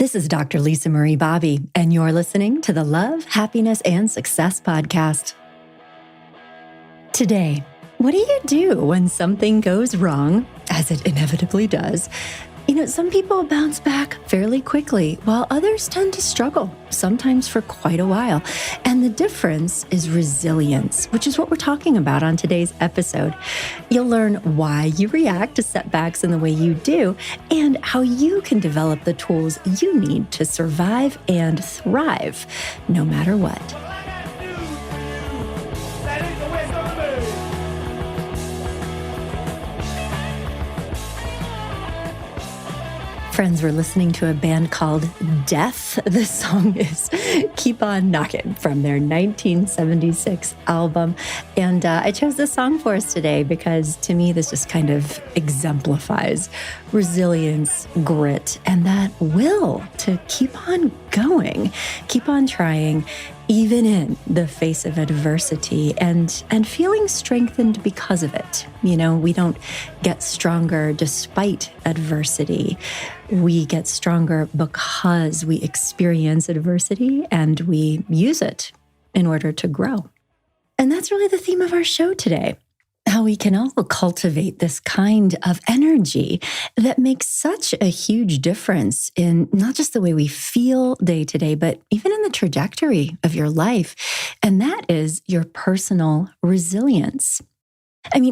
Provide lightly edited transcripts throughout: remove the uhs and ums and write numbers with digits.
This is Dr. Lisa Marie Bobby, and you're listening to the Love, Happiness, and Success Podcast. Today, what do you do when something goes wrong, as it inevitably does? Some people bounce back fairly quickly, while others tend to struggle, sometimes for quite a while. And the difference is resilience, which is what we're talking about on today's episode. You'll learn why you react to setbacks in the way you do, and how you can develop the tools you need to survive and thrive, no matter what. Friends, we're listening to a band called Death. The song is Keep On Knockin' from their 1976 album. And I chose this song for us today because to me, this just kind of exemplifies resilience, grit, and that will to keep on going, keep on trying, even in the face of adversity and feeling strengthened because of it. We don't get stronger despite adversity. We get stronger because we experience adversity and we use it in order to grow. And that's really the theme of our show today. How we can all cultivate this kind of energy that makes such a huge difference in not just the way we feel day to day, but even in the trajectory of your life. And that is your personal resilience.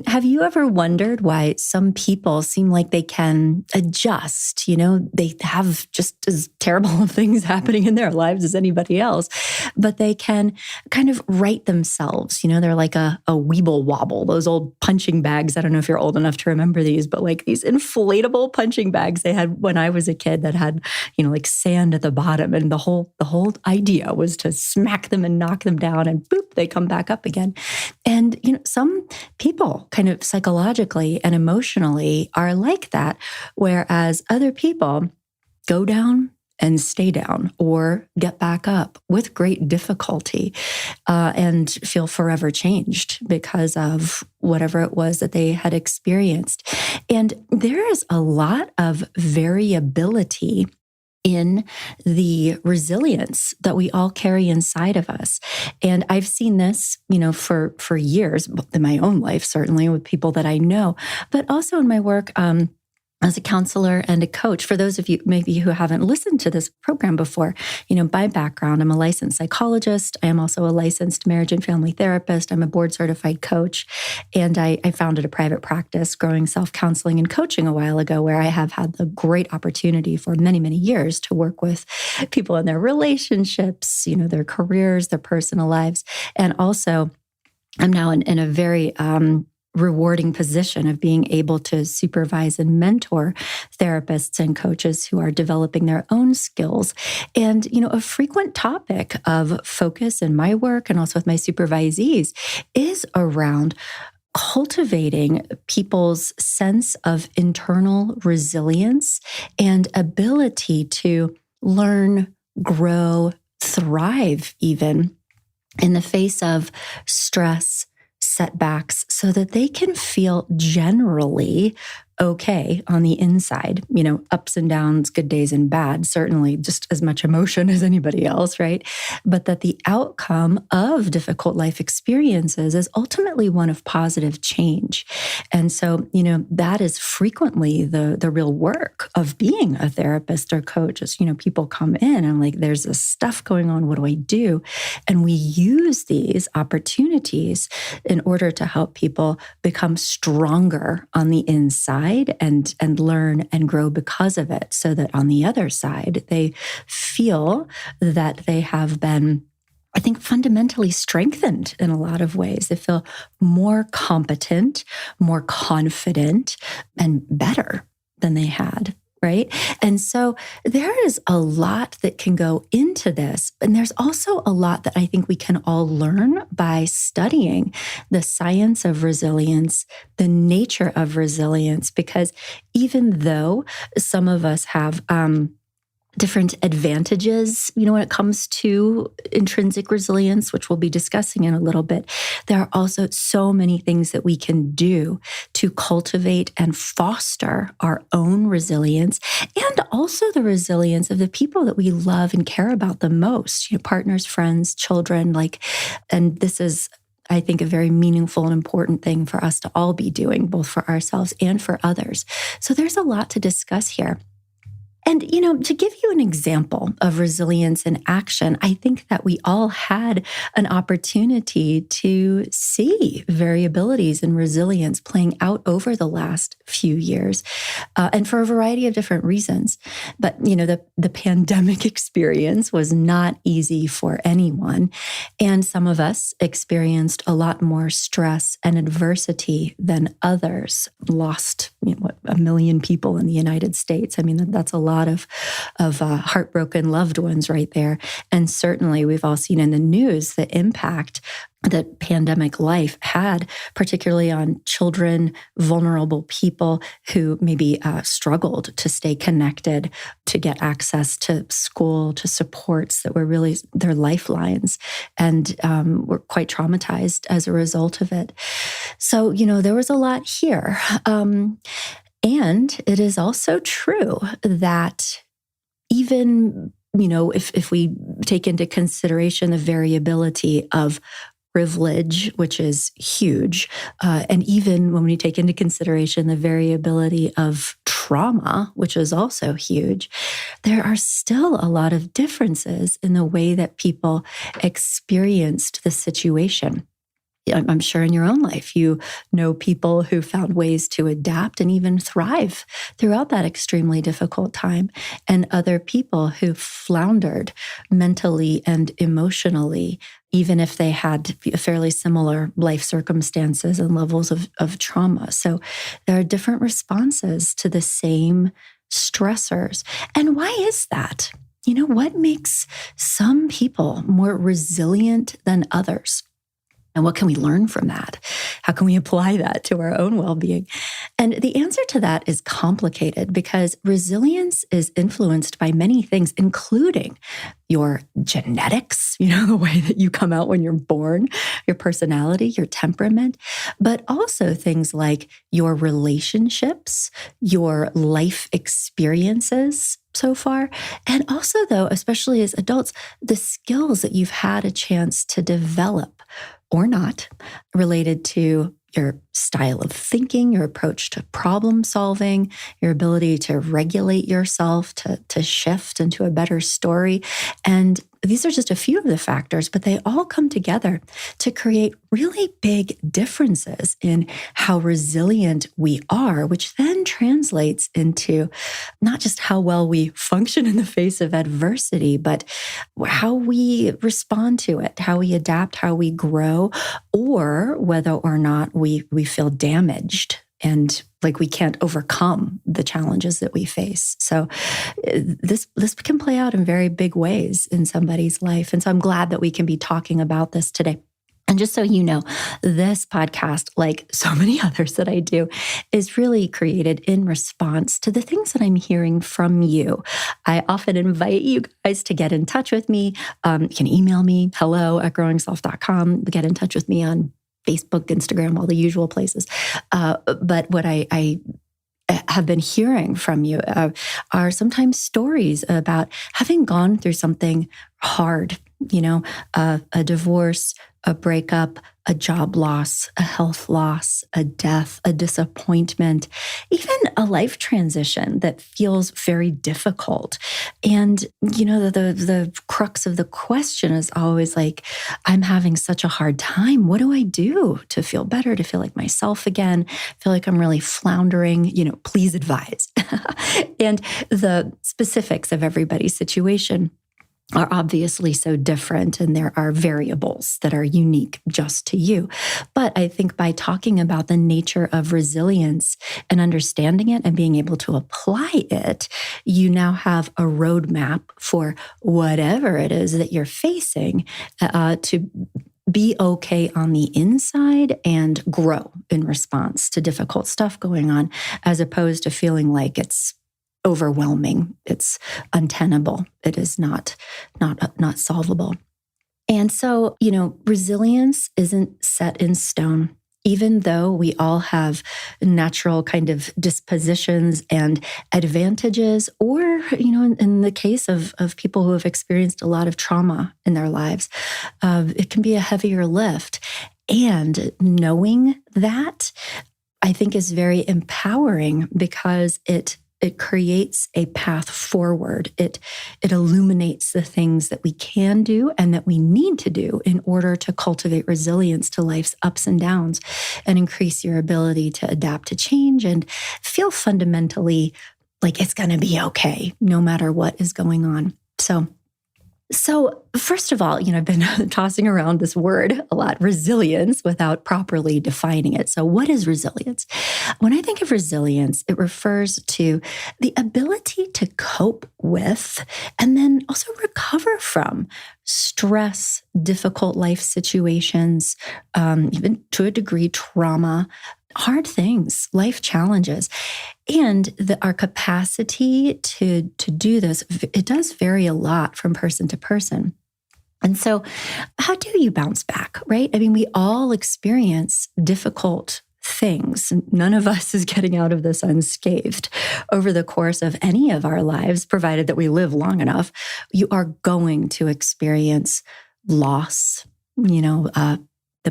Have you ever wondered why some people seem like they can adjust? They have just as terrible things happening in their lives as anybody else, but they can kind of right themselves. They're like a weeble wobble, those old punching bags. I don't know if you're old enough to remember these, but like these inflatable punching bags they had when I was a kid that had, like sand at the bottom. And the whole idea was to smack them and knock them down and boop, they come back up again. And, some people kind of psychologically and emotionally are like that, whereas other people go down and stay down or get back up with great difficulty and feel forever changed because of whatever it was that they had experienced. And there is a lot of variability in the resilience that we all carry inside of us. And I've seen this, for years in my own life, certainly with people that I know, but also in my work as a counselor and a coach. For those of you maybe who haven't listened to this program before, by background, I'm a licensed psychologist. I am also a licensed marriage and family therapist. I'm a board certified coach. And I founded a private practice growing self-counseling and coaching a while ago, where I have had the great opportunity for many, many years to work with people in their relationships, their careers, their personal lives. And also I'm now in a very rewarding position of being able to supervise and mentor therapists and coaches who are developing their own skills. And, a frequent topic of focus in my work and also with my supervisees is around cultivating people's sense of internal resilience and ability to learn, grow, thrive even in the face of stress, setbacks, so that they can feel generally okay on the inside, ups and downs, good days and bad, certainly just as much emotion as anybody else, right? But that the outcome of difficult life experiences is ultimately one of positive change. And so, that is frequently the real work of being a therapist or coach is, people come in and like, there's this stuff going on, what do I do? And we use these opportunities in order to help people become stronger on the inside and learn and grow because of it, so that on the other side, they feel that they have been, I think, fundamentally strengthened in a lot of ways. They feel more competent, more confident, and better than they had. Right? And so there is a lot that can go into this. And there's also a lot that I think we can all learn by studying the science of resilience, the nature of resilience, because even though some of us have different advantages, when it comes to intrinsic resilience, which we'll be discussing in a little bit. There are also so many things that we can do to cultivate and foster our own resilience, and also the resilience of the people that we love and care about the most, partners, friends, children, and this is, I think, a very meaningful and important thing for us to all be doing, both for ourselves and for others. So there's a lot to discuss here. And, to give you an example of resilience in action, I think that we all had an opportunity to see variabilities in resilience playing out over the last few years, and for a variety of different reasons. But, the pandemic experience was not easy for anyone. And some of us experienced a lot more stress and adversity than others. Lost, 1 million people in the United States. I mean, that's a lot of heartbroken loved ones right there. And certainly we've all seen in the news the impact that pandemic life had, particularly on children, vulnerable people who maybe struggled to stay connected, to get access to school, to supports that were really their lifelines, and were quite traumatized as a result of it. So, there was a lot here. And it is also true that even, if we take into consideration the variability of privilege, which is huge, and even when we take into consideration the variability of trauma, which is also huge, there are still a lot of differences in the way that people experienced the situation. I'm sure in your own life, you know people who found ways to adapt and even thrive throughout that extremely difficult time, and other people who floundered mentally and emotionally, even if they had fairly similar life circumstances and levels of trauma. So there are different responses to the same stressors. And why is that? What makes some people more resilient than others? And what can we learn from that? How can we apply that to our own well-being? And the answer to that is complicated, because resilience is influenced by many things, including your genetics, the way that you come out when you're born, your personality, your temperament, but also things like your relationships, your life experiences so far, and also, though, especially as adults, the skills that you've had a chance to develop or not, related to your style of thinking, your approach to problem solving, your ability to regulate yourself, to shift into a better story. And these are just a few of the factors, but they all come together to create really big differences in how resilient we are, which then translates into not just how well we function in the face of adversity, but how we respond to it, how we adapt, how we grow, or whether or not we feel damaged and like we can't overcome the challenges that we face. So this can play out in very big ways in somebody's life. And so I'm glad that we can be talking about this today. And just so you know, this podcast, like so many others that I do, is really created in response to the things that I'm hearing from you. I often invite you guys to get in touch with me. You can email me, hello@growingself.com, get in touch with me on Facebook, Instagram, all the usual places. But what I have been hearing from you are sometimes stories about having gone through something hard, a divorce, a breakup, a job loss, a health loss, a death, a disappointment, even a life transition that feels very difficult. And, the crux of the question is always like, I'm having such a hard time. What do I do to feel better, to feel like myself again, feel like I'm really floundering? Please advise. And the specifics of everybody's situation are obviously so different, and there are variables that are unique just to you. But I think by talking about the nature of resilience and understanding it and being able to apply it, you now have a roadmap for whatever it is that you're facing to be okay on the inside and grow in response to difficult stuff going on, as opposed to feeling like it's overwhelming. It's untenable. It is not solvable. And so, resilience isn't set in stone. Even though we all have natural kind of dispositions and advantages, or, in the case of people who have experienced a lot of trauma in their lives, it can be a heavier lift. And knowing that, I think, is very empowering because it creates a path forward. It illuminates the things that we can do and that we need to do in order to cultivate resilience to life's ups and downs and increase your ability to adapt to change and feel fundamentally like it's going to be okay, no matter what is going on. So first of all, I've been tossing around this word a lot, resilience, without properly defining it. So what is resilience? When I think of resilience, it refers to the ability to cope with and then also recover from stress, difficult life situations, even to a degree, trauma, hard things, life challenges. And our capacity to do this, it does vary a lot from person to person. And so how do you bounce back, right? I mean, we all experience difficult things. None of us is getting out of this unscathed over the course of any of our lives, provided that we live long enough. You are going to experience loss. The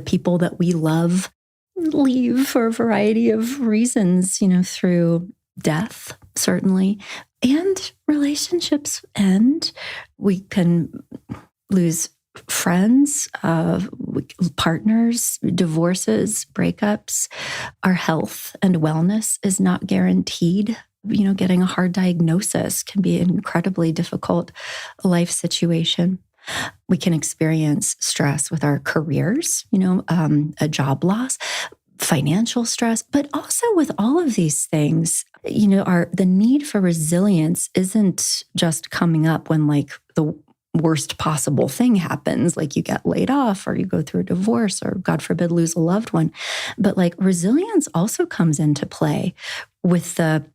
people that we love leave for a variety of reasons, through death, certainly, and relationships end. We can lose friends, partners, divorces, breakups. Our health and wellness is not guaranteed. Getting a hard diagnosis can be an incredibly difficult life situation. We can experience stress with our careers, a job loss, financial stress, but also with all of these things, the need for resilience isn't just coming up when the worst possible thing happens, like you get laid off or you go through a divorce or, God forbid, lose a loved one. But resilience also comes into play with the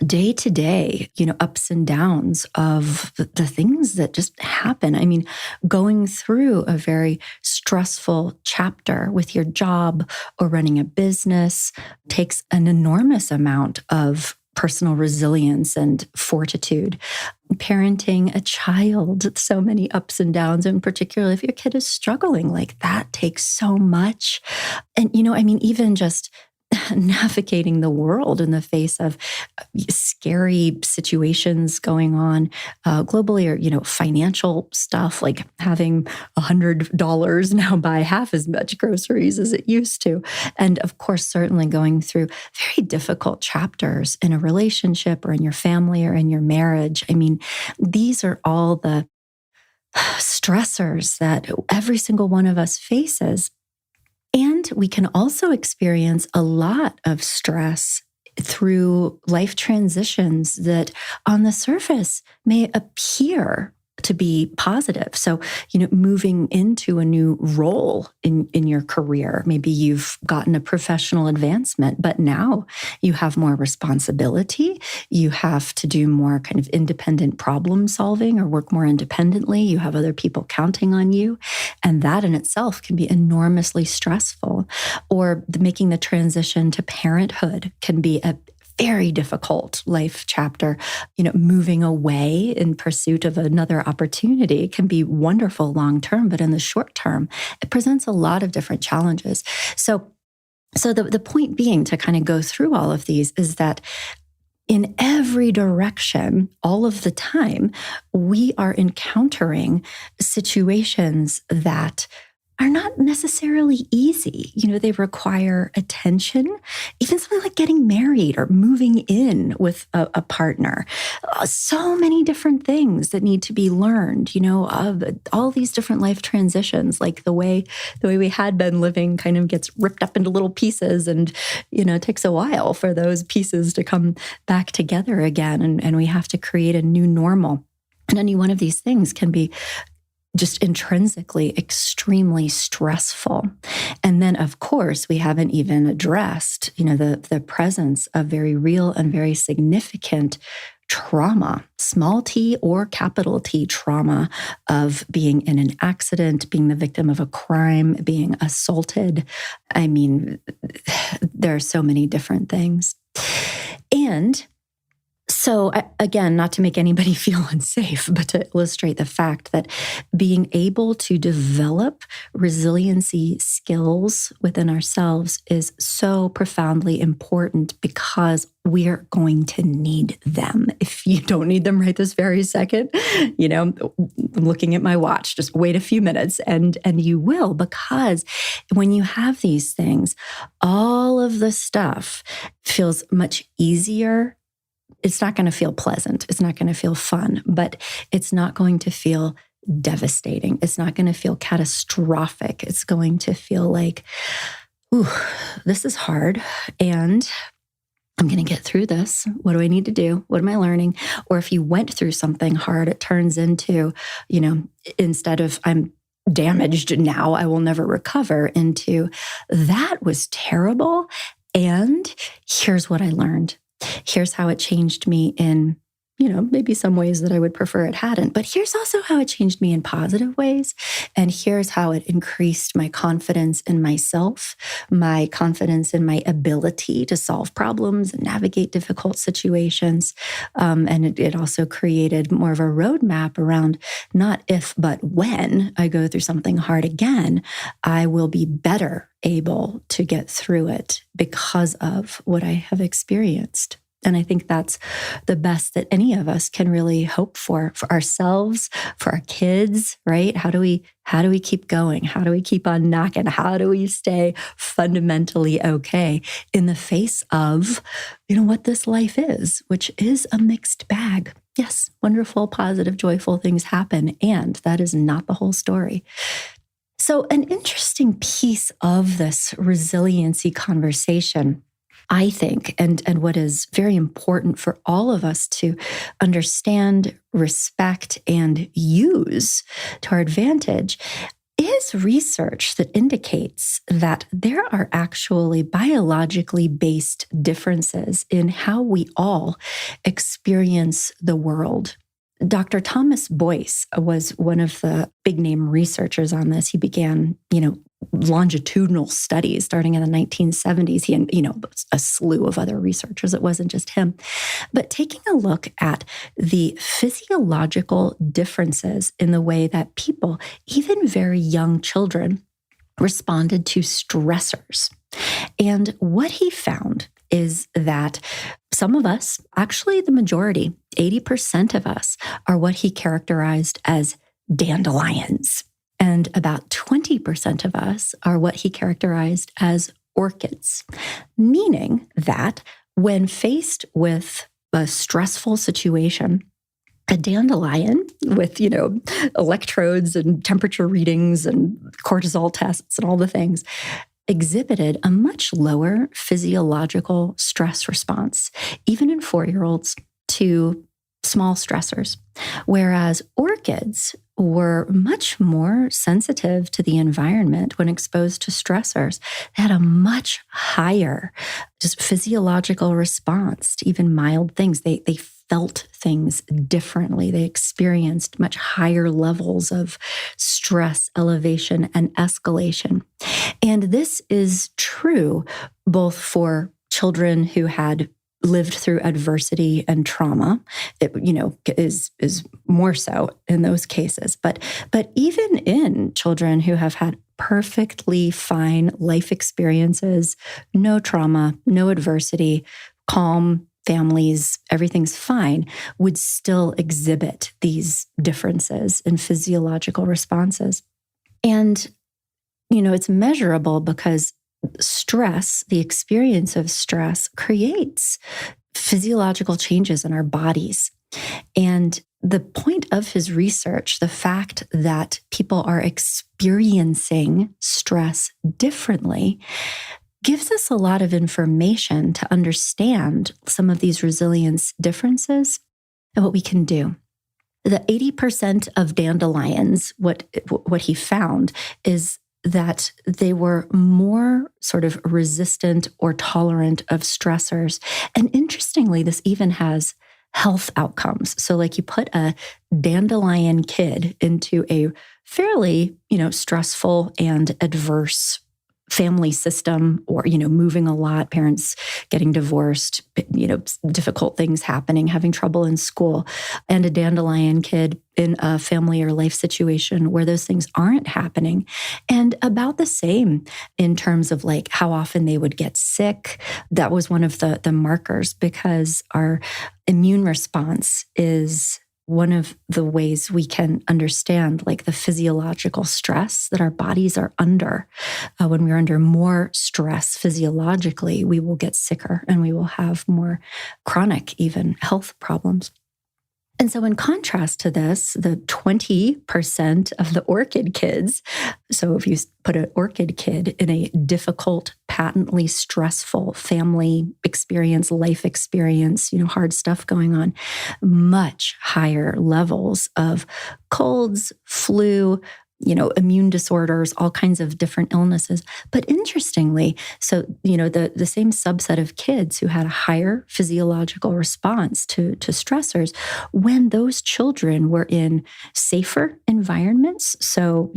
day-to-day, ups and downs of the things that just happen. I mean, going through a very stressful chapter with your job or running a business takes an enormous amount of personal resilience and fortitude. Parenting a child, so many ups and downs, and particularly if your kid is struggling, that takes so much. And, even just navigating the world in the face of scary situations going on globally, or financial stuff, like having $100 now buy half as much groceries as it used to, and of course certainly going through very difficult chapters in a relationship or in your family or in your marriage. I mean, these are all the stressors that every single one of us faces. And we can also experience a lot of stress through life transitions that on the surface may appear to be positive. So, moving into a new role in your career, maybe you've gotten a professional advancement, but now you have more responsibility. You have to do more kind of independent problem solving or work more independently. You have other people counting on you. And that in itself can be enormously stressful. Or making the transition to parenthood can be a very difficult life chapter. Moving away in pursuit of another opportunity can be wonderful long term, but in the short term, it presents a lot of different challenges. So the point being to kind of go through all of these is that in every direction, all of the time, we are encountering situations that are not necessarily easy. They require attention, even something like getting married or moving in with a partner. So many different things that need to be learned, all these different life transitions, like the way we had been living kind of gets ripped up into little pieces, and, it takes a while for those pieces to come back together again. And we have to create a new normal. And any one of these things can be just intrinsically extremely stressful. And then, of course, we haven't even addressed, the presence of very real and very significant trauma, small t or capital T trauma of being in an accident, being the victim of a crime, being assaulted. I mean, there are so many different things. And so again, not to make anybody feel unsafe, but to illustrate the fact that being able to develop resiliency skills within ourselves is so profoundly important because we're going to need them. If you don't need them right this very second, I'm looking at my watch, just wait a few minutes and you will, because when you have these things, all of the stuff feels much easier. It's not going to feel pleasant. It's not going to feel fun, but it's not going to feel devastating. It's not going to feel catastrophic. It's going to feel like, ooh, this is hard and I'm going to get through this. What do I need to do? What am I learning? Or if you went through something hard, it turns into, instead of I'm damaged now, I will never recover, into that was terrible. And here's what I learned. Here's how it changed me in, maybe some ways that I would prefer it hadn't, but here's also how it changed me in positive ways. And here's how it increased my confidence in myself, my confidence in my ability to solve problems and navigate difficult situations. And it also created more of a roadmap around not if, but when I go through something hard again, I will be better able to get through it because of what I have experienced. And I think that's the best that any of us can really hope for ourselves, for our kids, right? How do we keep going? How do we keep on knocking? How do we stay fundamentally okay in the face of, what this life is, which is a mixed bag. Yes, wonderful, positive, joyful things happen. And that is not the whole story. So an interesting piece of this resiliency conversation, I think, and what is very important for all of us to understand, respect, and use to our advantage is research that indicates that there are actually biologically based differences in how we all experience the world. Dr. Thomas Boyce was one of the big name researchers on this. He began, longitudinal studies starting in the 1970s. He and, a slew of other researchers. It wasn't just him. But taking a look at the physiological differences in the way that people, even very young children, responded to stressors. And what he found is that some of us, actually the majority, 80% of us, are what he characterized as dandelions. And about 20% of us are what he characterized as orchids, meaning that when faced with a stressful situation, a dandelion with, electrodes and temperature readings and cortisol tests and all the things, exhibited a much lower physiological stress response, even in 4-year-olds, to small stressors. Whereas orchids were much more sensitive to the environment when exposed to stressors. They had a much higher just physiological response to even mild things. They felt things differently. They experienced much higher levels of stress, elevation, and escalation. And this is true both for children who had lived through adversity and trauma. It, is more so in those cases. But even in children who have had perfectly fine life experiences, no trauma, no adversity, calm families, everything's fine, would still exhibit these differences in physiological responses. And, it's measurable because stress, the experience of stress, creates physiological changes in our bodies. And the point of his research, the fact that people are experiencing stress differently, gives us a lot of information to understand some of these resilience differences and what we can do. The 80% of dandelions, what he found is that they were more sort of resistant or tolerant of stressors. And interestingly, this even has health outcomes. So like you put a dandelion kid into a fairly, stressful and adverse family system, or, moving a lot, parents getting divorced, difficult things happening, having trouble in school, and a dandelion kid in a family or life situation where those things aren't happening. And about the same in terms of like how often they would get sick. That was one of the markers, because our immune response is one of the ways we can understand like the physiological stress that our bodies are under. When we're under more stress physiologically, we will get sicker and we will have more chronic, even health problems. And so in contrast to this, the 20% of the orchid kids, so if you put an orchid kid in a difficult, patently stressful family experience, life experience, hard stuff going on, much higher levels of colds, flu, immune disorders, all kinds of different illnesses. But interestingly, so, the same subset of kids who had a higher physiological response to stressors, when those children were in safer environments, so,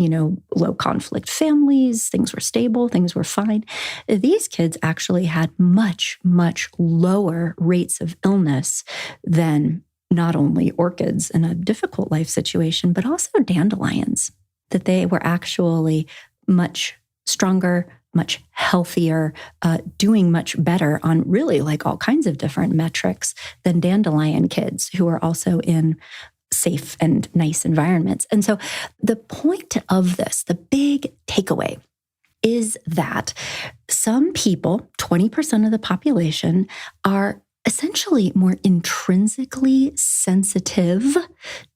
low conflict families, things were stable, things were fine, these kids actually had much, much lower rates of illness than not only orchids in a difficult life situation, but also dandelions. That they were actually much stronger, much healthier, doing much better on really like all kinds of different metrics than dandelion kids who are also in safe and nice environments. And so the point of this, the big takeaway, is that some people, 20% of the population, are essentially more intrinsically sensitive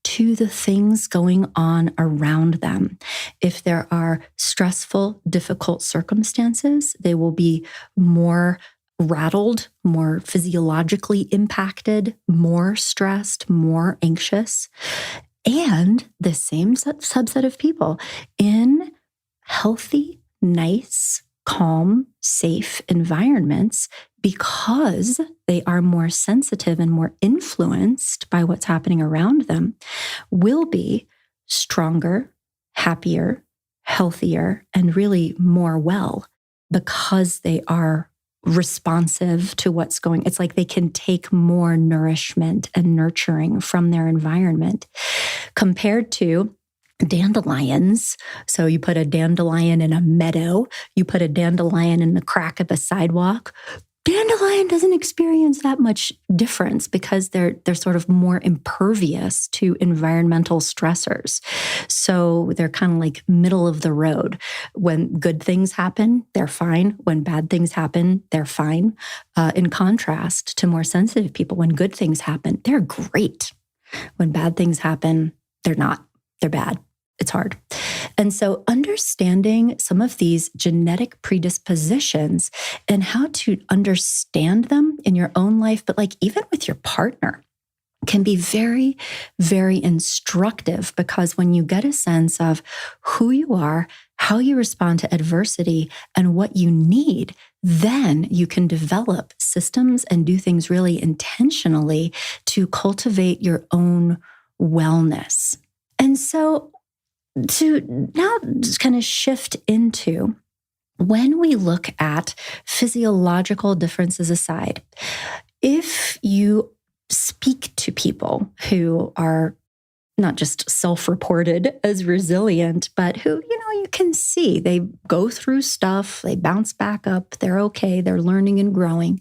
to the things going on around them. If there are stressful, difficult circumstances, they will be more rattled, more physiologically impacted, more stressed, more anxious. And the same subset of people in healthy, nice, calm, safe environments, because they are more sensitive and more influenced by what's happening around them, will be stronger, happier, healthier, and really more well, because they are responsive to what's going. It's like they can take more nourishment and nurturing from their environment compared to dandelions. So you put a dandelion in a meadow, you put a dandelion in the crack of a sidewalk. Dandelion doesn't experience that much difference because they're sort of more impervious to environmental stressors. So they're kind of like middle of the road. When good things happen, they're fine. When bad things happen, they're fine. In contrast to more sensitive people, when good things happen, they're great. When bad things happen, they're not. They're bad. It's hard. And so understanding some of these genetic predispositions and how to understand them in your own life, but like even with your partner, can be very, very instructive, because when you get a sense of who you are, how you respond to adversity, and what you need, then you can develop systems and do things really intentionally to cultivate your own wellness. And so to now just kind of shift into, when we look at physiological differences aside, if you speak to people who are not just self-reported as resilient, but who, you can see they go through stuff, they bounce back up, they're okay, they're learning and growing.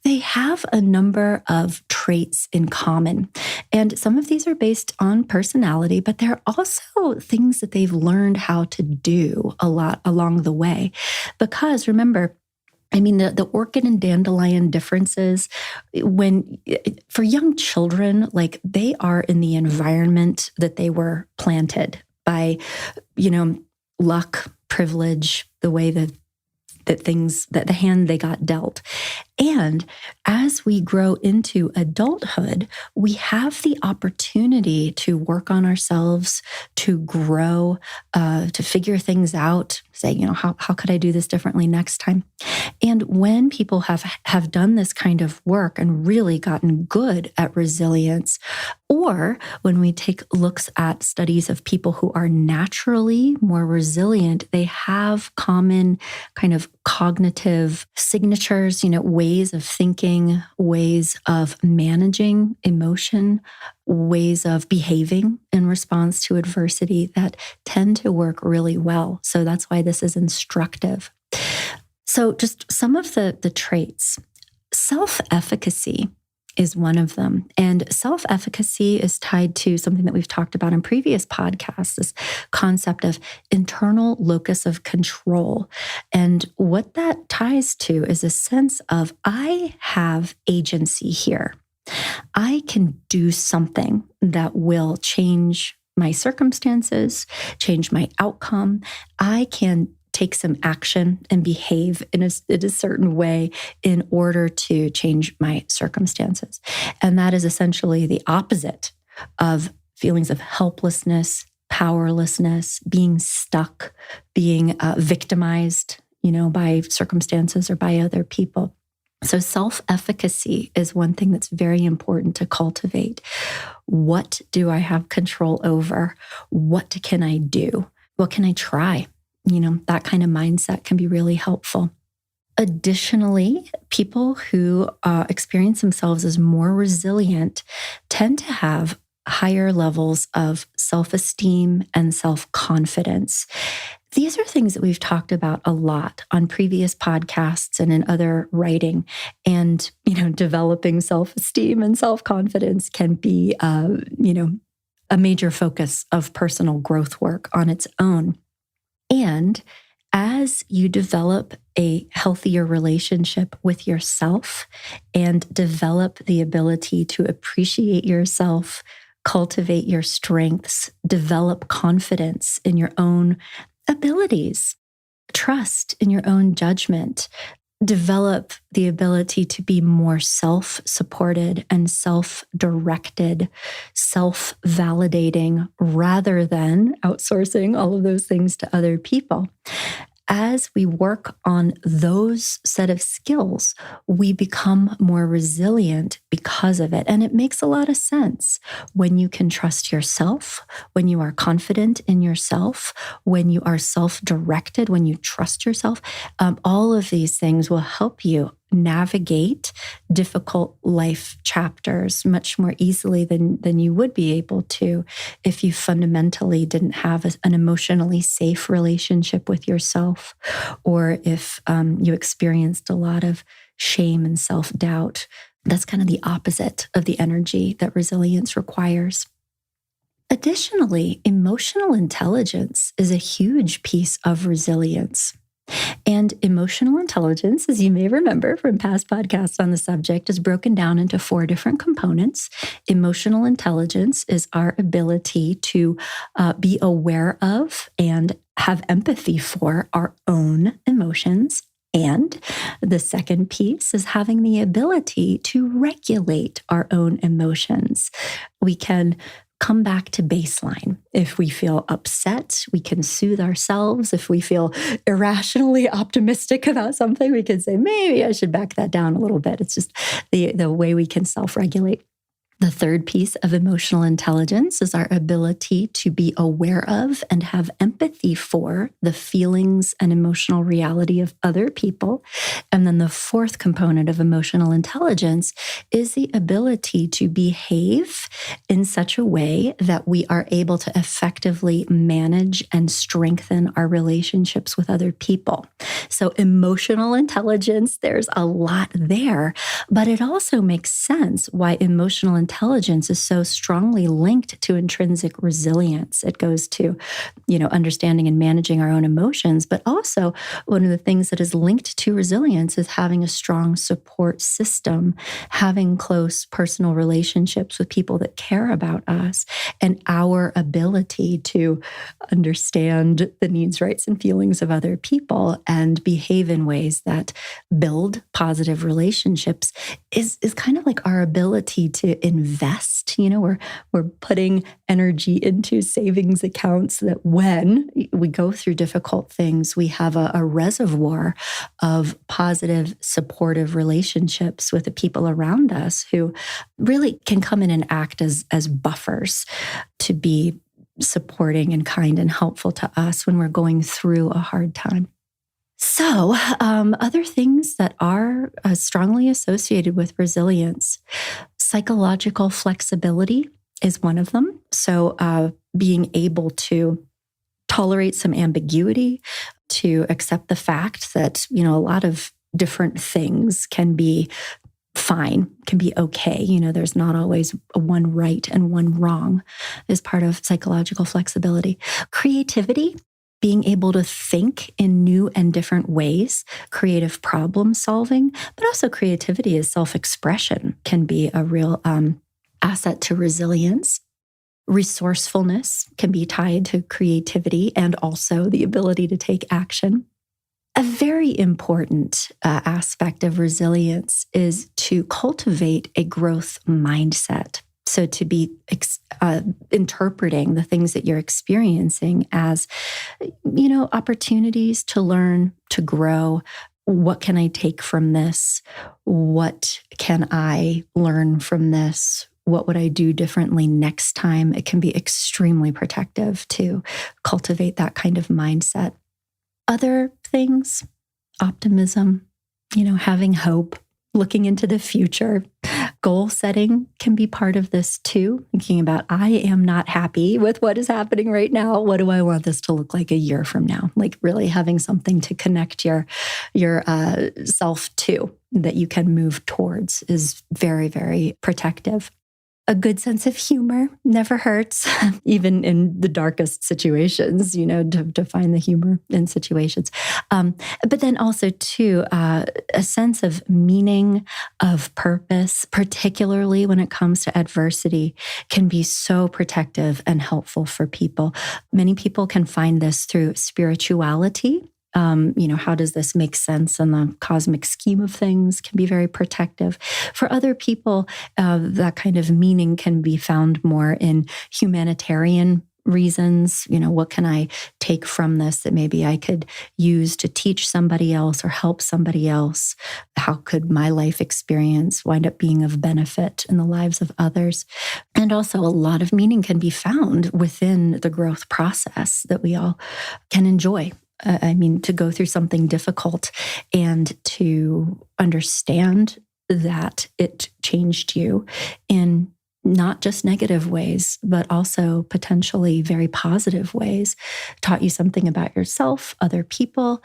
They have a number of traits in common. And some of these are based on personality, but they're also things that they've learned how to do a lot along the way. Because remember, the orchid and dandelion differences, for young children, like they are in the environment that they were planted by, luck, privilege, the way that the hand they got dealt. And as we grow into adulthood, we have the opportunity to work on ourselves, to grow, to figure things out, say, how could I do this differently next time? And when people have done this kind of work and really gotten good at resilience, or when we take looks at studies of people who are naturally more resilient, they have common kind of cognitive signatures, ways of thinking, ways of managing emotion, ways of behaving in response to adversity that tend to work really well. So that's why this is instructive. So just some of the traits. Self-efficacy is one of them. And self-efficacy is tied to something that we've talked about in previous podcasts, this concept of internal locus of control. And what that ties to is a sense of, I have agency here. I can do something that will change my circumstances, change my outcome. I can take some action and behave in a certain way in order to change my circumstances. And that is essentially the opposite of feelings of helplessness, powerlessness, being stuck, being victimized, by circumstances or by other people. So self-efficacy is one thing that's very important to cultivate. What do I have control over? What can I do? What can I try? That kind of mindset can be really helpful. Additionally, people who experience themselves as more resilient tend to have higher levels of self-esteem and self-confidence. These are things that we've talked about a lot on previous podcasts and in other writing. And, developing self-esteem and self-confidence can be, a major focus of personal growth work on its own. And as you develop a healthier relationship with yourself and develop the ability to appreciate yourself, cultivate your strengths, develop confidence in your own abilities, trust in your own judgment, develop the ability to be more self-supported and self-directed, self-validating, rather than outsourcing all of those things to other people. As we work on those set of skills, we become more resilient because of it. And it makes a lot of sense when you can trust yourself, when you are confident in yourself, when you are self-directed, when you trust yourself. All of these things will help you navigate difficult life chapters much more easily than you would be able to if you fundamentally didn't have an emotionally safe relationship with yourself, or if you experienced a lot of shame and self-doubt. That's kind of the opposite of the energy that resilience requires. Additionally, emotional intelligence is a huge piece of resilience. And emotional intelligence, as you may remember from past podcasts on the subject, is broken down into 4 different components. Emotional intelligence is our ability to be aware of and have empathy for our own emotions. And the second piece is having the ability to regulate our own emotions. We can come back to baseline. If we feel upset, we can soothe ourselves. If we feel irrationally optimistic about something, we can say, maybe I should back that down a little bit. It's just the way we can self-regulate. The third piece of emotional intelligence is our ability to be aware of and have empathy for the feelings and emotional reality of other people. And then the fourth component of emotional intelligence is the ability to behave in such a way that we are able to effectively manage and strengthen our relationships with other people. So emotional intelligence, there's a lot there, but it also makes sense why emotional intelligence is so strongly linked to intrinsic resilience. It goes to, understanding and managing our own emotions, but also one of the things that is linked to resilience is having a strong support system, having close personal relationships with people that care about us, and our ability to understand the needs, rights, and feelings of other people and behave in ways that build positive relationships is kind of like our ability to invest. We're putting energy into savings accounts that when we go through difficult things, we have a reservoir of positive, supportive relationships with the people around us who really can come in and act as buffers to be supporting and kind and helpful to us when we're going through a hard time. So, other things that are strongly associated with resilience, psychological flexibility is one of them. So, being able to tolerate some ambiguity, to accept the fact that, a lot of different things can be fine, can be okay. There's not always one right and one wrong is part of psychological flexibility. Creativity, being able to think in new and different ways, creative problem solving, but also creativity as self-expression can be a real asset to resilience. Resourcefulness can be tied to creativity and also the ability to take action. A very important aspect of resilience is to cultivate a growth mindset. So to be interpreting the things that you're experiencing as, opportunities to learn, to grow. What can I take from this? What can I learn from this? What would I do differently next time? It can be extremely protective to cultivate that kind of mindset. Other things, optimism, having hope, looking into the future. Goal setting can be part of this too. Thinking about, I am not happy with what is happening right now. What do I want this to look like a year from now? Like really having something to connect your self to that you can move towards is very, very protective. A good sense of humor never hurts, even in the darkest situations, to find the humor in situations. But then also, too, a sense of meaning, of purpose, particularly when it comes to adversity, can be so protective and helpful for people. Many people can find this through spirituality. How does this make sense in the cosmic scheme of things can be very protective. For other people, that kind of meaning can be found more in humanitarian reasons. What can I take from this that maybe I could use to teach somebody else or help somebody else? How could my life experience wind up being of benefit in the lives of others? And also a lot of meaning can be found within the growth process that we all can enjoy. To go through something difficult and to understand that it changed you in not just negative ways, but also potentially very positive ways, taught you something about yourself, other people.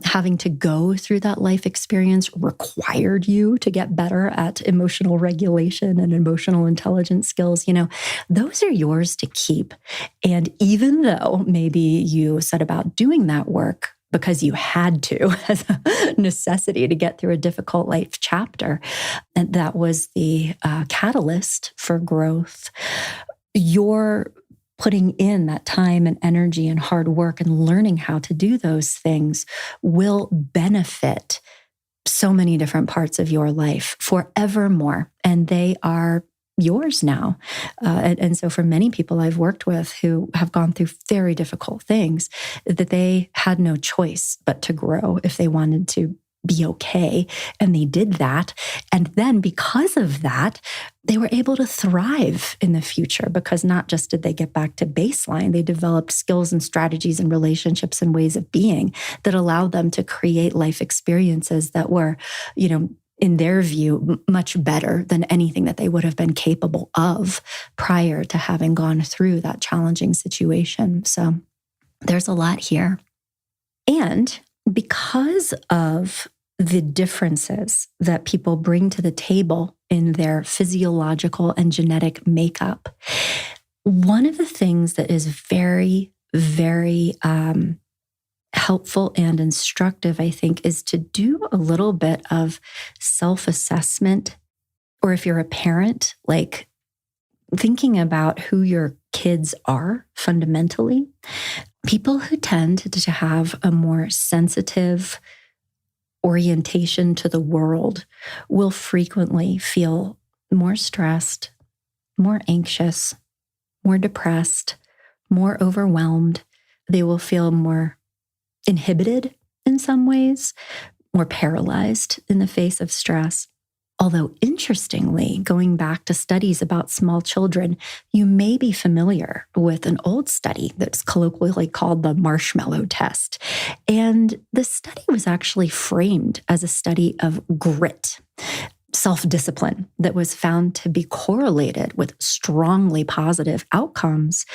Having to go through that life experience required you to get better at emotional regulation and emotional intelligence skills. Those are yours to keep. And even though maybe you set about doing that work because you had to as a necessity to get through a difficult life chapter, and that was the catalyst for growth, you're putting in that time and energy and hard work and learning how to do those things will benefit so many different parts of your life forevermore. And they are yours now. And so for many people I've worked with who have gone through very difficult things, that they had no choice but to grow if they wanted to be okay. And they did that. And then because of that, they were able to thrive in the future because not just did they get back to baseline, they developed skills and strategies and relationships and ways of being that allowed them to create life experiences that were, in their view, much better than anything that they would have been capable of prior to having gone through that challenging situation. So there's a lot here. And because of the differences that people bring to the table in their physiological and genetic makeup, one of the things that is very, very helpful and instructive, I think, is to do a little bit of self-assessment, or if you're a parent, like thinking about who your kids are fundamentally. People who tend to have a more sensitive orientation to the world will frequently feel more stressed, more anxious, more depressed, more overwhelmed. They will feel more inhibited in some ways, more paralyzed in the face of stress. Although, interestingly, going back to studies about small children, you may be familiar with an old study that's colloquially called the marshmallow test. And the study was actually framed as a study of grit, self-discipline, that was found to be correlated with strongly positive outcomes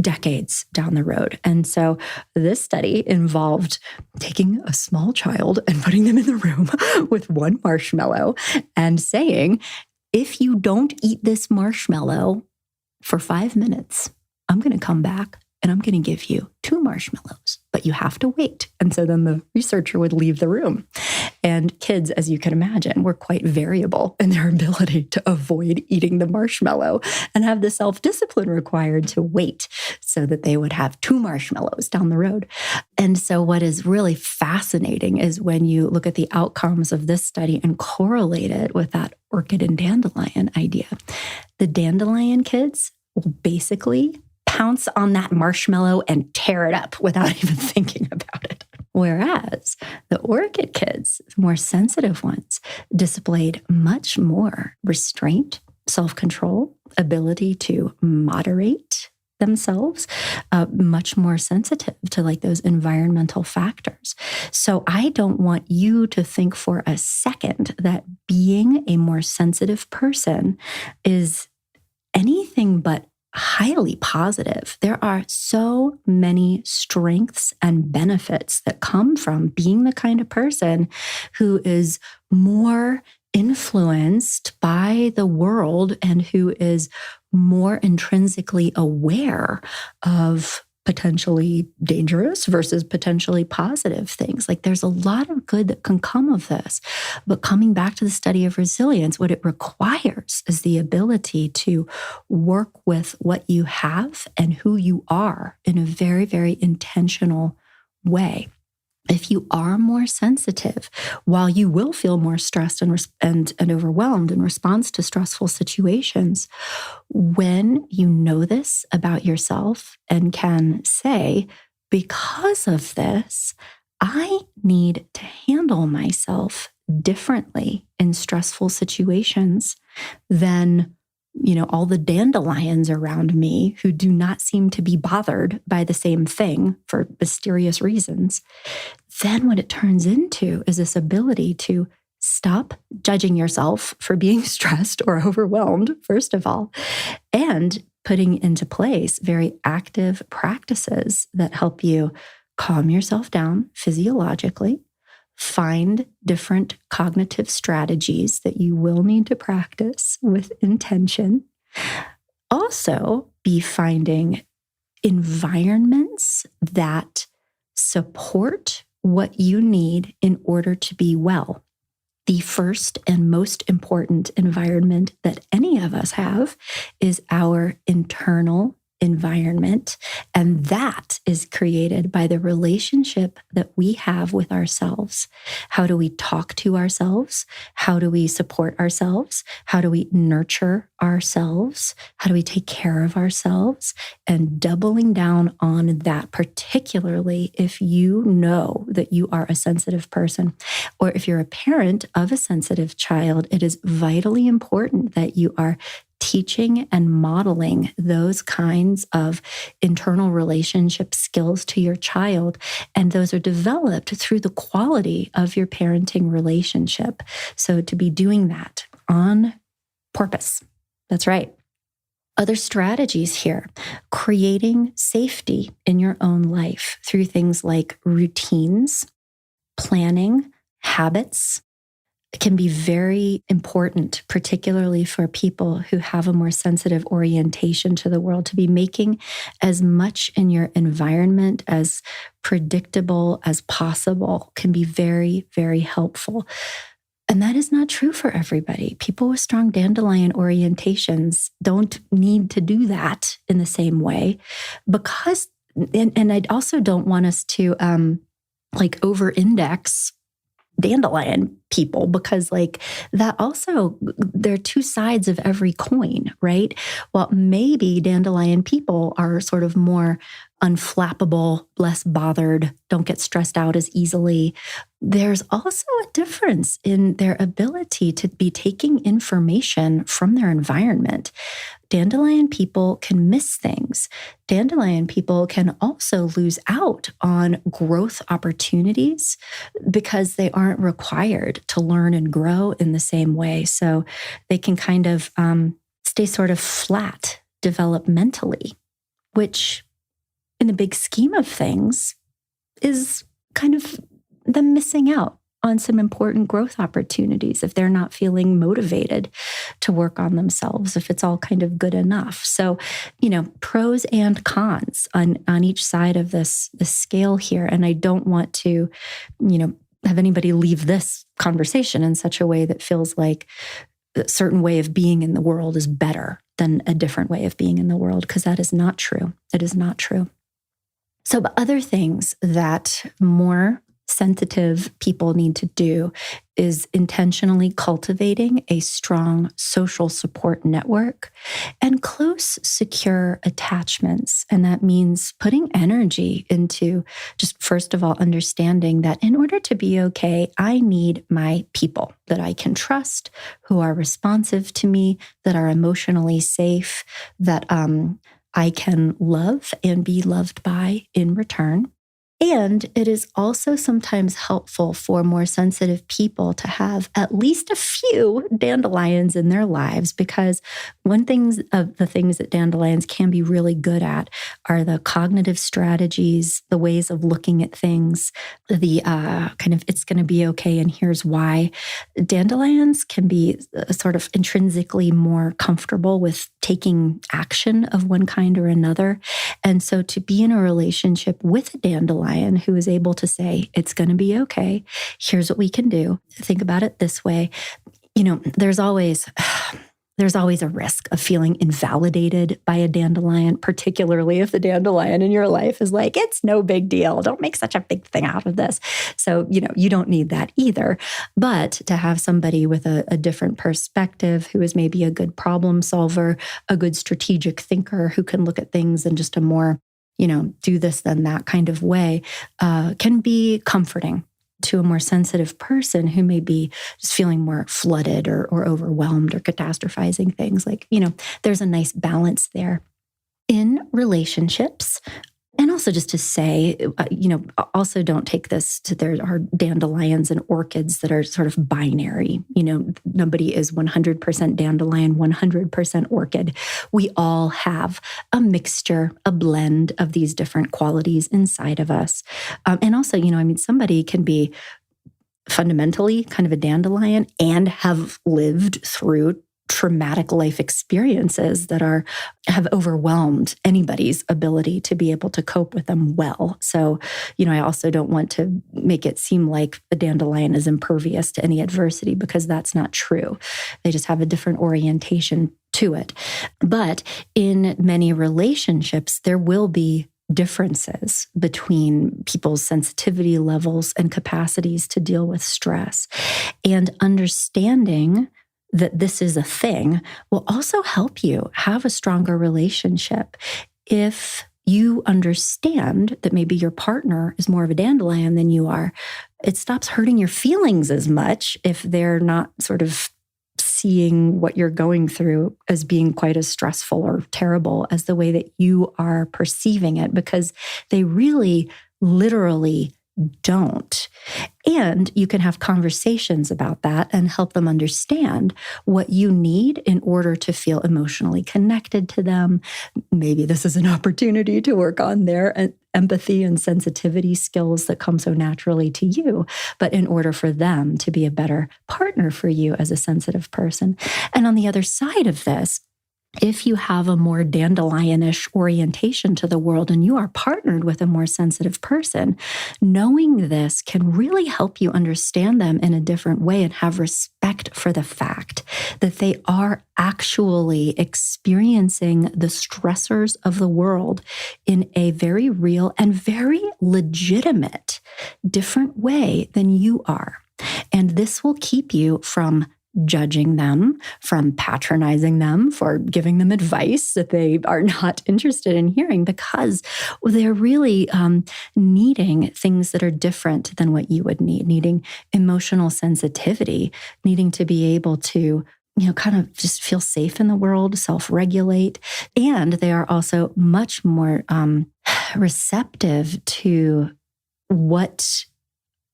decades down the road. And so this study involved taking a small child and putting them in the room with one marshmallow and saying, if you don't eat this marshmallow for 5 minutes, I'm going to come back and I'm going to give you 2 marshmallows, but you have to wait. And so then the researcher would leave the room. And kids, as you can imagine, were quite variable in their ability to avoid eating the marshmallow and have the self-discipline required to wait so that they would have 2 marshmallows down the road. And so what is really fascinating is when you look at the outcomes of this study and correlate it with that orchid and dandelion idea. The dandelion kids will basically pounce on that marshmallow and tear it up without even thinking about it. Whereas the orchid kids, the more sensitive ones, displayed much more restraint, self-control, ability to moderate themselves, much more sensitive to like those environmental factors. So I don't want you to think for a second that being a more sensitive person is anything but highly positive. There are so many strengths and benefits that come from being the kind of person who is more influenced by the world and who is more intrinsically aware of potentially dangerous versus potentially positive things. Like there's a lot of good that can come of this. But coming back to the study of resilience, what it requires is the ability to work with what you have and who you are in a very, very intentional way. If you are more sensitive, while you will feel more stressed and overwhelmed in response to stressful situations, when you know this about yourself and can say, because of this, I need to handle myself differently in stressful situations than all the dandelions around me who do not seem to be bothered by the same thing for mysterious reasons, then what it turns into is this ability to stop judging yourself for being stressed or overwhelmed, first of all, and putting into place very active practices that help you calm yourself down physiologically, find different cognitive strategies that you will need to practice with intention. Also, be finding environments that support what you need in order to be well. The first and most important environment that any of us have is our internal environment. And that is created by the relationship that we have with ourselves. How do we talk to ourselves? How do we support ourselves? How do we nurture ourselves? How do we take care of ourselves? And doubling down on that, particularly if you know that you are a sensitive person, or if you're a parent of a sensitive child, it is vitally important that you are teaching and modeling those kinds of internal relationship skills to your child. And those are developed through the quality of your parenting relationship. So to be doing that on purpose. That's right. Other strategies here, creating safety in your own life through things like routines, planning, habits, can be very important, particularly for people who have a more sensitive orientation to the world. To be making as much in your environment as predictable as possible can be very, very helpful. And that is not true for everybody. People with strong dandelion orientations don't need to do that in the same way because, and I also don't want us to over-index dandelion people, because like that also, there are two sides of every coin, right? Well, maybe dandelion people are sort of more unflappable, less bothered, don't get stressed out as easily. There's also a difference in their ability to be taking information from their environment. Dandelion people can miss things. Dandelion people can also lose out on growth opportunities because they aren't required to learn and grow in the same way. So they can kind of stay sort of flat developmentally, which in the big scheme of things is kind of them missing out on some important growth opportunities if they're not feeling motivated to work on themselves, if it's all kind of good enough. So, pros and cons on each side of this scale here. And I don't want to, have anybody leave this conversation in such a way that feels like a certain way of being in the world is better than a different way of being in the world, because that is not true. It is not true. So other things that more sensitive people need to do is intentionally cultivating a strong social support network and close, secure attachments. And that means putting energy into just, first of all, understanding that in order to be okay, I need my people that I can trust, who are responsive to me, that are emotionally safe, that I can love and be loved by in return. And it is also sometimes helpful for more sensitive people to have at least a few dandelions in their lives, because one thing of the things that dandelions can be really good at are the cognitive strategies, the ways of looking at things, the kind of it's going to be okay and here's why. Dandelions can be sort of intrinsically more comfortable with taking action of one kind or another. And so to be in a relationship with a dandelion who is able to say, it's going to be okay. Here's what we can do. Think about it this way. There's always a risk of feeling invalidated by a dandelion, particularly if the dandelion in your life is like, it's no big deal. Don't make such a big thing out of this. So, you don't need that either. But to have somebody with a different perspective, who is maybe a good problem solver, a good strategic thinker, who can look at things in just a more, do this, then that kind of way, can be comforting to a more sensitive person who may be just feeling more flooded or overwhelmed or catastrophizing things. Like, there's a nice balance there. In relationships, and also just to say, also don't take this to, there are dandelions and orchids that are sort of binary. Nobody is 100% dandelion, 100% orchid. We all have a blend of these different qualities inside of us. And also, somebody can be fundamentally kind of a dandelion and have lived through traumatic life experiences that have overwhelmed anybody's ability to be able to cope with them well. So, I also don't want to make it seem like a dandelion is impervious to any adversity, because that's not true. They just have a different orientation to it. But in many relationships, there will be differences between people's sensitivity levels and capacities to deal with stress. And understanding that this is a thing will also help you have a stronger relationship. If you understand that maybe your partner is more of a dandelion than you are, it stops hurting your feelings as much if they're not sort of seeing what you're going through as being quite as stressful or terrible as the way that you are perceiving it, because they really literally don't. And you can have conversations about that and help them understand what you need in order to feel emotionally connected to them. Maybe this is an opportunity to work on their empathy and sensitivity skills that come so naturally to you, but in order for them to be a better partner for you as a sensitive person. And on the other side of this, if you have a more dandelionish orientation to the world and you are partnered with a more sensitive person, knowing this can really help you understand them in a different way and have respect for the fact that they are actually experiencing the stressors of the world in a very real and very legitimate different way than you are. And this will keep you from judging them, from patronizing them, for giving them advice that they are not interested in hearing, because they're really needing things that are different than what you would need, needing emotional sensitivity, needing to be able to kind of just feel safe in the world, self-regulate. And they are also much more receptive to what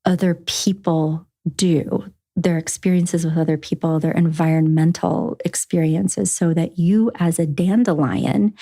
other people do, their experiences with other people, their environmental experiences, so that you as a dandelion,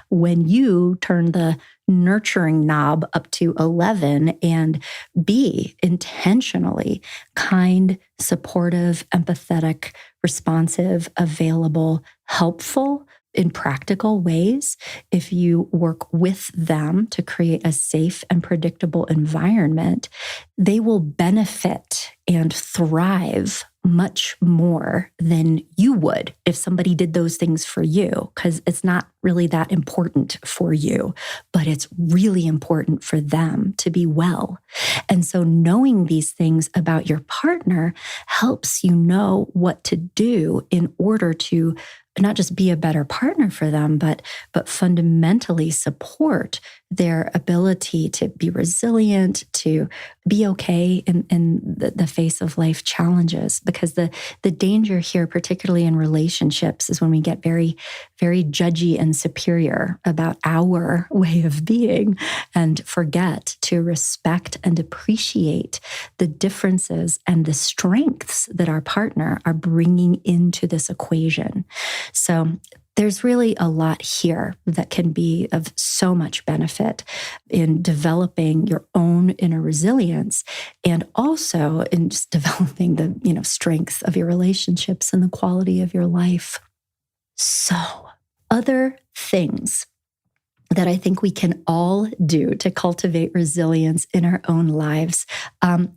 when you turn the nurturing knob up to 11 and be intentionally kind, supportive, empathetic, responsive, available, helpful in practical ways, if you work with them to create a safe and predictable environment, they will benefit and thrive much more than you would if somebody did those things for you, because it's not really that important for you, but it's really important for them to be well. And so knowing these things about your partner helps you know what to do in order to not just be a better partner for them, but fundamentally support their ability to be resilient, to be okay in the face of life challenges. Because the danger here, particularly in relationships, is when we get very, very judgy and superior about our way of being and forget to respect and appreciate the differences and the strengths that our partner are bringing into this equation. So there's really a lot here that can be of so much benefit in developing your own inner resilience, and also in just developing the strength of your relationships and the quality of your life. So, other things that I think we can all do to cultivate resilience in our own lives.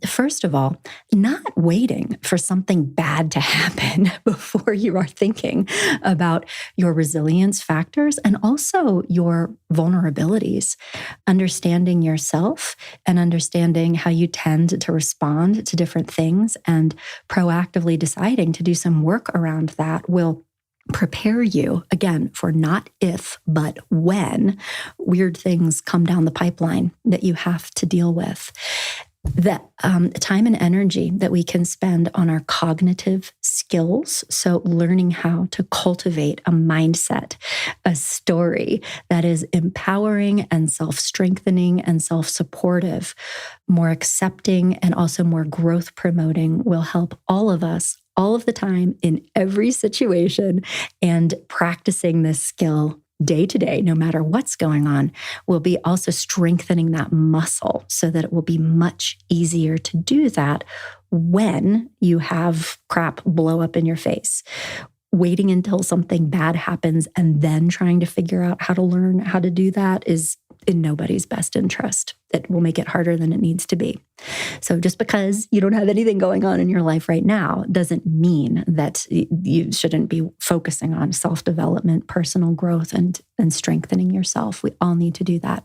First of all, not waiting for something bad to happen before you are thinking about your resilience factors and also your vulnerabilities. Understanding yourself and understanding how you tend to respond to different things and proactively deciding to do some work around that will prepare you, again, for not if, but when weird things come down the pipeline that you have to deal with. The time and energy that we can spend on our cognitive skills, so learning how to cultivate a mindset, a story that is empowering and self-strengthening and self-supportive, more accepting and also more growth promoting, will help all of us all of the time in every situation. And practicing this skill day to day, no matter what's going on, will be also strengthening that muscle so that it will be much easier to do that when you have crap blow up in your face. Waiting until something bad happens and then trying to figure out how to learn how to do that is in nobody's best interest. It will make it harder than it needs to be. So just because you don't have anything going on in your life right now doesn't mean that you shouldn't be focusing on self-development, personal growth, and strengthening yourself. We all need to do that.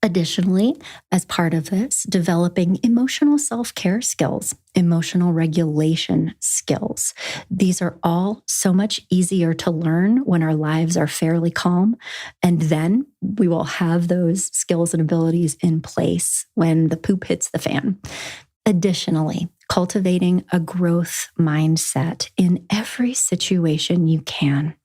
Additionally, as part of this, developing emotional self-care skills, emotional regulation skills. These are all so much easier to learn when our lives are fairly calm. And then we will have those skills and abilities in place when the poop hits the fan. Additionally, cultivating a growth mindset in every situation you can.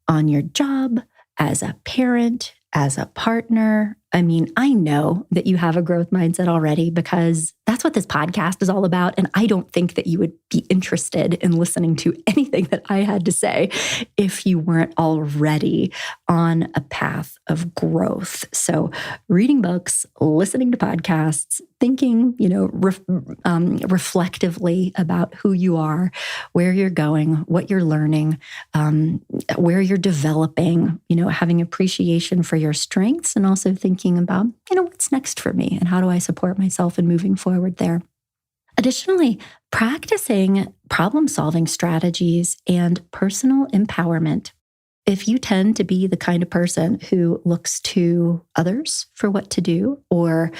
On your job, as a parent, as a partner. I mean, I know that you have a growth mindset already because that's what this podcast is all about. And I don't think that you would be interested in listening to anything that I had to say if you weren't already on a path of growth. So reading books, listening to podcasts, thinking, reflectively about who you are, where you're going, what you're learning, where you're developing, having appreciation for your strengths, and also thinking about, what's next for me and how do I support myself in moving forward there. Additionally, practicing problem-solving strategies and personal empowerment. If you tend to be the kind of person who looks to others for what to do, or,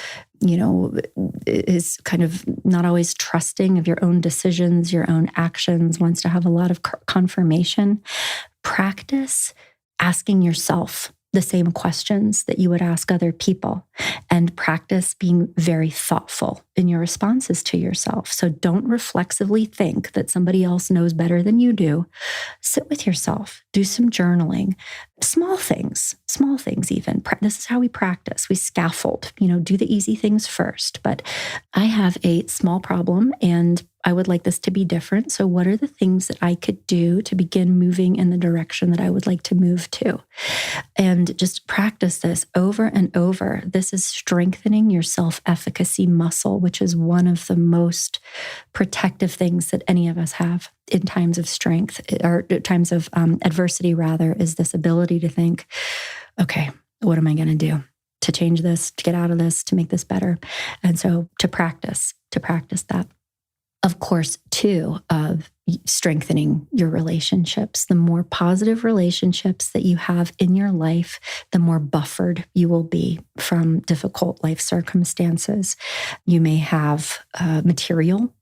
is kind of not always trusting of your own decisions, your own actions, wants to have a lot of confirmation, practice asking yourself the same questions that you would ask other people, and practice being very thoughtful in your responses to yourself. So don't reflexively think that somebody else knows better than you do. Sit with yourself, do some journaling, small things even. This is how we practice. We scaffold, do the easy things first. But I have a small problem and I would like this to be different. So what are the things that I could do to begin moving in the direction that I would like to move to? And just practice this over and over. This is strengthening your self-efficacy muscle, which is one of the most protective things that any of us have in times of strength, or times of adversity, rather, is this ability to think, okay, what am I going to do to change this, to get out of this, to make this better? And so to practice that. Of course, too, of strengthening your relationships. The more positive relationships that you have in your life, the more buffered you will be from difficult life circumstances. You may have material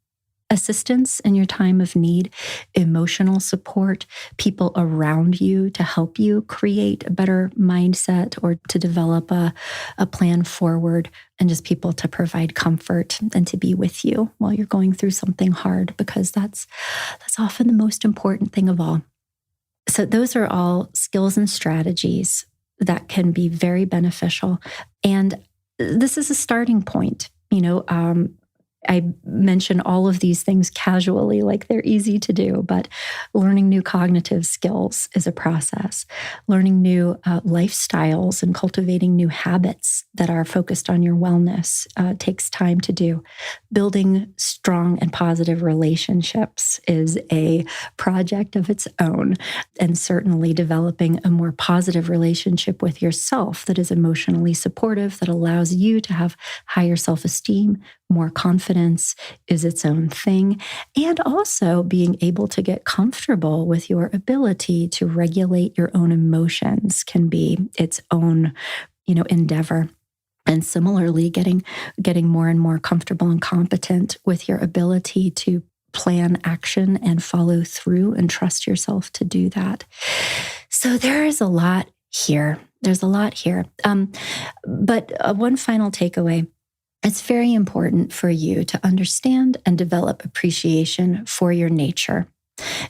assistance in your time of need, emotional support, people around you to help you create a better mindset or to develop a plan forward, and just people to provide comfort and to be with you while you're going through something hard, because that's often the most important thing of all. So those are all skills and strategies that can be very beneficial. And this is a starting point. I mention all of these things casually, like they're easy to do, but learning new cognitive skills is a process. Learning new lifestyles and cultivating new habits that are focused on your wellness takes time to do. Building strong and positive relationships is a project of its own, and certainly developing a more positive relationship with yourself that is emotionally supportive, that allows you to have higher self-esteem, more confidence, is its own thing. And also being able to get comfortable with your ability to regulate your own emotions can be its own, endeavor. And similarly, getting more and more comfortable and competent with your ability to plan action and follow through and trust yourself to do that. So there is a lot here. There's a lot here. But one final takeaway. It's very important for you to understand and develop appreciation for your nature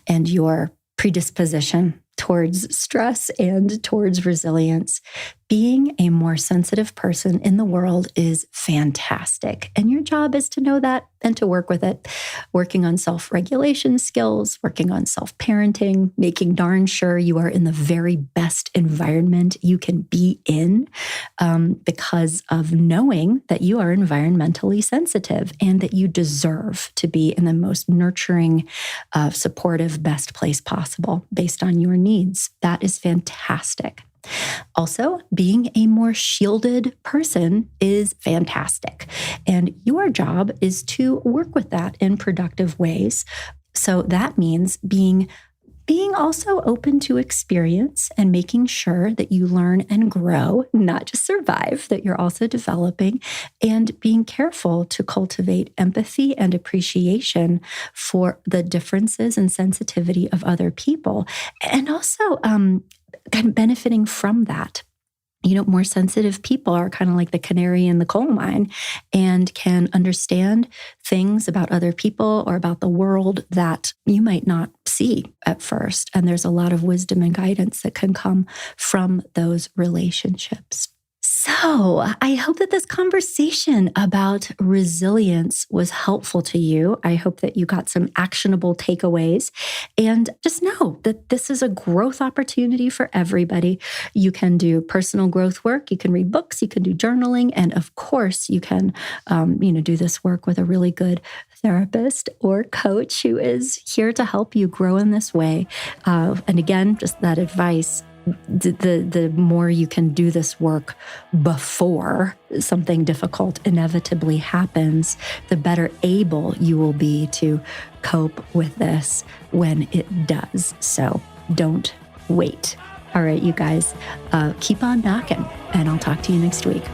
and your predisposition towards stress and towards resilience. Being a more sensitive person in the world is fantastic. And your job is to know that and to work with it. Working on self-regulation skills, working on self-parenting, making darn sure you are in the very best environment you can be in, because of knowing that you are environmentally sensitive and that you deserve to be in the most nurturing, supportive, best place possible based on your needs. That is fantastic. Also, being a more shielded person is fantastic. And your job is to work with that in productive ways. So that means being also open to experience and making sure that you learn and grow, not just survive, that you're also developing, and being careful to cultivate empathy and appreciation for the differences and sensitivity of other people. And also, kind of benefiting from that. More sensitive people are kind of like the canary in the coal mine and can understand things about other people or about the world that you might not see at first. And there's a lot of wisdom and guidance that can come from those relationships. So I hope that this conversation about resilience was helpful to you. I hope that you got some actionable takeaways, and just know that this is a growth opportunity for everybody. You can do personal growth work, you can read books, you can do journaling, and of course you can, do this work with a really good therapist or coach who is here to help you grow in this way. And again, just that advice. The more you can do this work before something difficult inevitably happens, the better able you will be to cope with this when it does. So don't wait. All right, you guys, keep on knocking, and I'll talk to you next week.